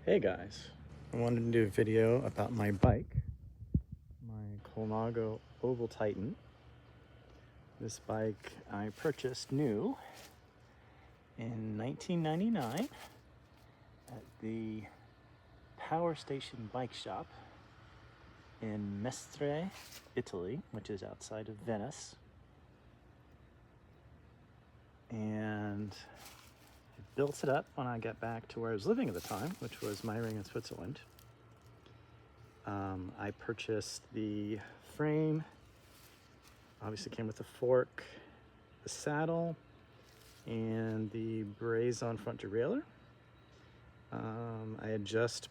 Hey guys, I wanted to do a video about my bike, my Colnago Ovaltitan. This bike I purchased new in 1999 at the Power Station Bike Shop in Mestre, Italy, which is outside of Venice. And I built it up when I got back to where I was living at the time, which was Meiringen in Switzerland. I purchased the frame, obviously came with the fork, the saddle, and the braze-on front derailleur. I had just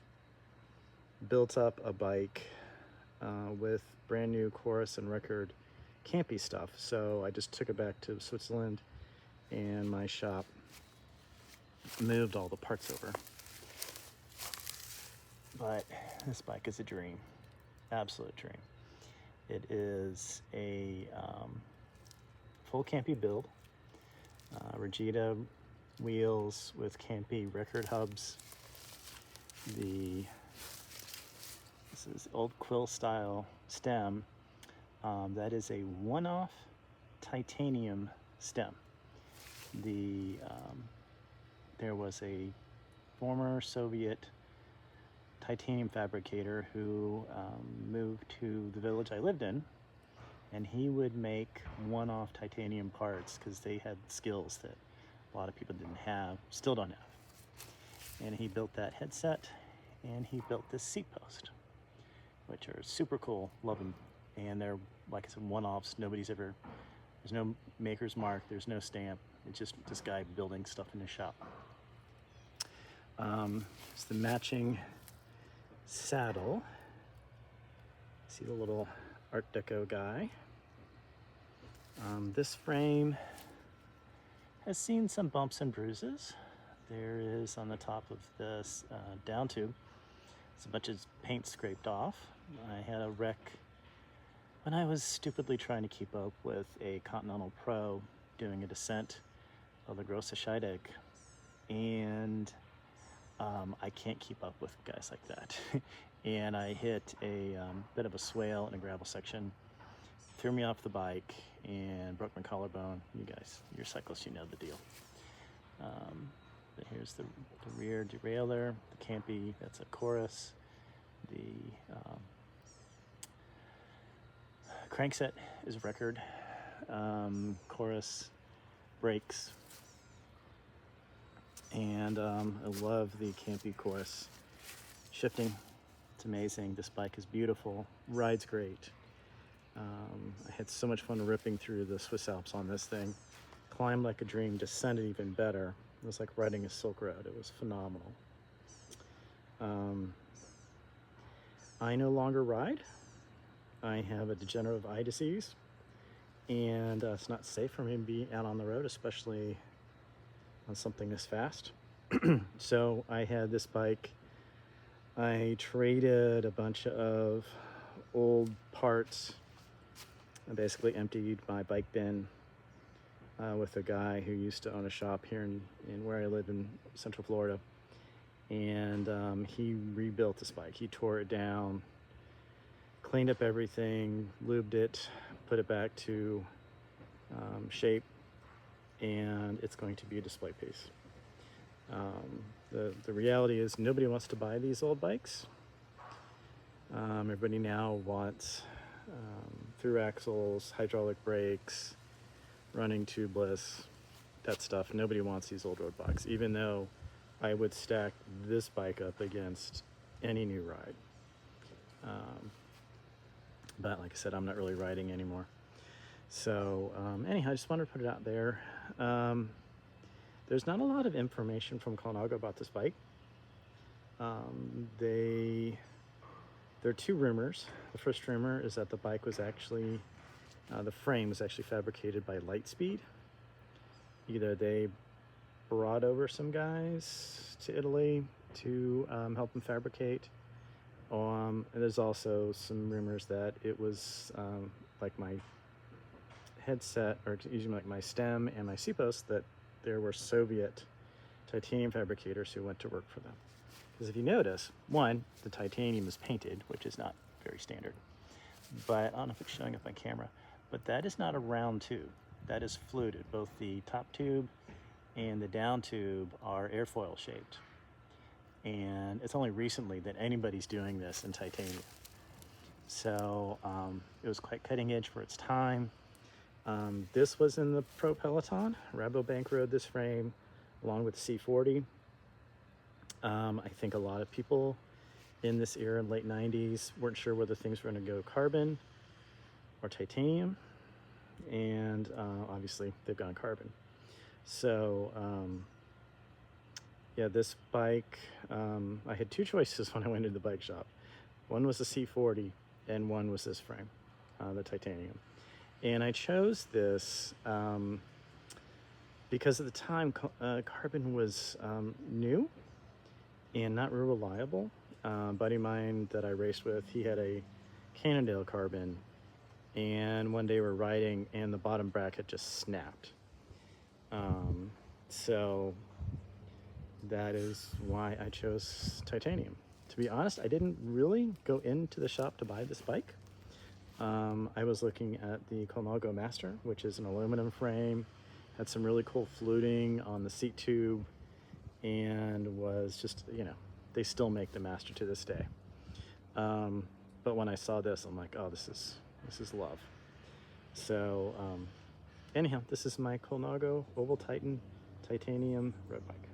built up a bike with brand new chorus and record campy stuff, so I just took it back to Switzerland and my shop moved all the parts over. But this bike is a dream, absolute dream. It is a full campy build, Regita wheels with campy record hubs. This is old quill style stem. That is a one-off titanium stem. There was a former Soviet titanium fabricator who moved to the village I lived in, and he would make one-off titanium parts because they had skills that a lot of people didn't have, still don't have. And he built that headset, and he built this seat post, which are super cool, love them. And they're, like I said, one-offs. There's no maker's mark, there's no stamp. It's just this guy building stuff in his shop. It's the matching saddle. See the little Art Deco guy. This frame has seen some bumps and bruises. There is on the top of this down tube, it's a bunch of paint scraped off. I had a wreck when I was stupidly trying to keep up with a Continental Pro doing a descent of the Grosse Scheidegg, and I can't keep up with guys like that. And I hit a bit of a swale in a gravel section, threw me off the bike, and broke my collarbone. You guys, you're cyclists, you know the deal. But here's the rear derailleur, the campy, that's a chorus. The crankset is a record, chorus, brakes, and I love the campy chorus. Shifting, it's amazing. This bike is beautiful, rides great. I had so much fun ripping through the Swiss Alps on this thing. Climbed like a dream, descended even better. It was like riding a Silk Road. It was phenomenal. I no longer ride. I have a degenerative eye disease, and it's not safe for me to be out on the road, especially on something this fast. So I had this bike. I traded a bunch of old parts. I basically emptied my bike bin with a guy who used to own a shop here in where I live in Central Florida. And he rebuilt this bike. He tore it down, cleaned up everything, lubed it, put it back to shape, and it's going to be a display piece. The reality is nobody wants to buy these old bikes. Everybody now wants through axles, hydraulic brakes, running tubeless, that stuff. Nobody wants these old road bikes, even though I would stack this bike up against any new ride. But like I said, I'm not really riding anymore. So anyhow, I just wanted to put it out there. There's not a lot of information from Colnago about this bike. There are two rumors. The first rumor is that the bike was actually, the frame was actually fabricated by Lightspeed. Either they brought over some guys to Italy to help them fabricate. And there's also some rumors that it was like my headset, or using like my stem and my seat post, that there were Soviet titanium fabricators who went to work for them. Because if you notice, one, the titanium is painted, which is not very standard. But I don't know if it's showing up on camera, but that is not a round tube. That is fluted. Both the top tube and the down tube are airfoil shaped. And it's only recently that anybody's doing this in titanium. So it was quite cutting edge for its time. This was in the Pro Peloton. Rabobank rode this frame along with the C40. I think a lot of people in this era in late 90s weren't sure whether things were going to go carbon or titanium, and obviously they've gone carbon. So yeah, this bike, I had two choices when I went into the bike shop. One was the C40 and one was this frame, the titanium. And I chose this because at the time carbon was new and not real reliable. A buddy of mine that I raced with, he had a Cannondale carbon, and one day we're riding and the bottom bracket just snapped. So that is why I chose titanium. To be honest, I didn't really go into the shop to buy this bike. I was looking at the Colnago Master, which is an aluminum frame, had some really cool fluting on the seat tube, and was just, you know, they still make the Master to this day. But when I saw this, I'm like, oh, this is love. So anyhow, this is my Colnago Ovaltitan Titanium road bike.